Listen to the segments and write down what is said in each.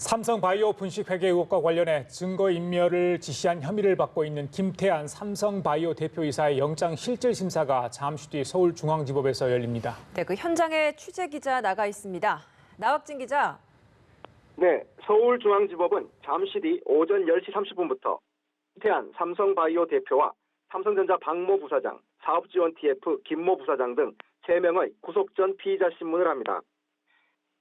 삼성바이오 분식회계 의혹과 관련해 증거인멸을 지시한 혐의를 받고 있는 김태한 삼성바이오 대표이사의 영장실질심사가 잠시 뒤 서울중앙지법에서 열립니다. 네, 그 현장에 취재 기자 나가 있습니다. 나확진 기자. 네, 서울중앙지법은 잠시 뒤 오전 10시 30분부터 김태한 삼성바이오 대표와 삼성전자 박모 부사장, 사업지원 TF 김모 부사장 등 3명의 구속 전 피의자 신문을 합니다.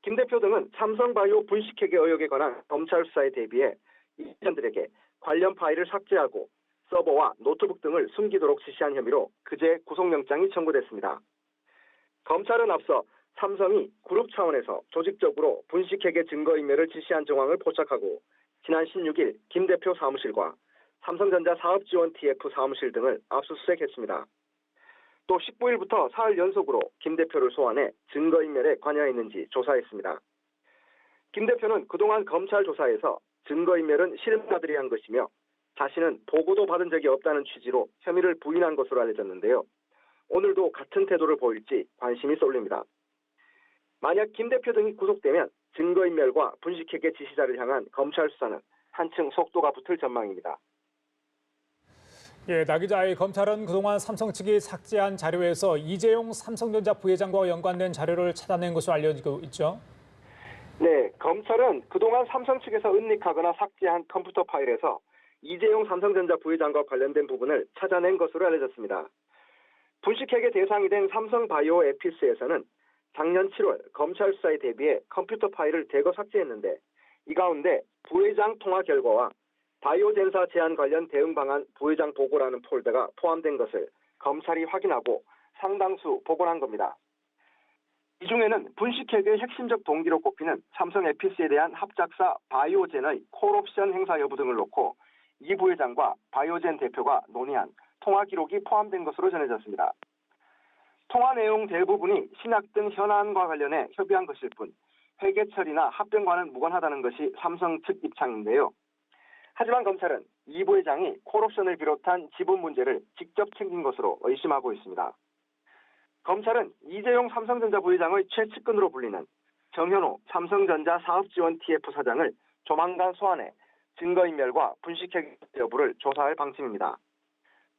김 대표 등은 삼성바이오 분식회계 의혹에 관한 검찰 수사에 대비해 이전들에게 관련 파일을 삭제하고 서버와 노트북 등을 숨기도록 지시한 혐의로 그제 구속영장이 청구됐습니다. 검찰은 앞서 삼성이 그룹 차원에서 조직적으로 분식회계 증거인멸을 지시한 정황을 포착하고 지난 16일 김 대표 사무실과 삼성전자 사업지원 TF 사무실 등을 압수수색했습니다. 또 19일부터 사흘 연속으로 김 대표를 소환해 증거인멸에 관여했는지 조사했습니다. 김 대표는 그동안 검찰 조사에서 증거인멸은 실무자들이 한 것이며 자신은 보고도 받은 적이 없다는 취지로 혐의를 부인한 것으로 알려졌는데요. 오늘도 같은 태도를 보일지 관심이 쏠립니다. 만약 김 대표 등이 구속되면 증거인멸과 분식회계 지시자를 향한 검찰 수사는 한층 속도가 붙을 전망입니다. 나 기자, 검찰은 그동안 삼성 측이 삭제한 자료에서 이재용 삼성전자 부회장과 연관된 자료를 찾아낸 것으로 알려지고 있죠. 네, 검찰은 그동안 삼성 측에서 은닉하거나 삭제한 컴퓨터 파일에서 이재용 삼성전자 부회장과 관련된 부분을 찾아낸 것으로 알려졌습니다. 분식회계 대상이 된 삼성바이오 에피스에서는 작년 7월 검찰 수사에 대비해 컴퓨터 파일을 대거 삭제했는데 이 가운데 부회장 통화 결과와 바이오젠사 제한 관련 대응 방안 부회장 보고라는 폴더가 포함된 것을 검찰이 확인하고 상당수 복원한 겁니다. 이 중에는 분식회계의 핵심적 동기로 꼽히는 삼성 에피스에 대한 합작사 바이오젠의 콜옵션 행사 여부 등을 놓고 이 부회장과 바이오젠 대표가 논의한 통화 기록이 포함된 것으로 전해졌습니다. 통화 내용 대부분이 신약 등 현안과 관련해 협의한 것일 뿐 회계 처리나 합병과는 무관하다는 것이 삼성 측 입장인데요. 하지만 검찰은 이 부회장이 콜옵션을 비롯한 지분 문제를 직접 챙긴 것으로 의심하고 있습니다. 검찰은 이재용 삼성전자 부회장의 최측근으로 불리는 정현호 삼성전자 사업지원 TF 사장을 조만간 소환해 증거인멸과 분식회계 여부를 조사할 방침입니다.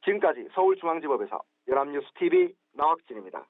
지금까지 서울중앙지법에서 연합뉴스TV 나확진입니다.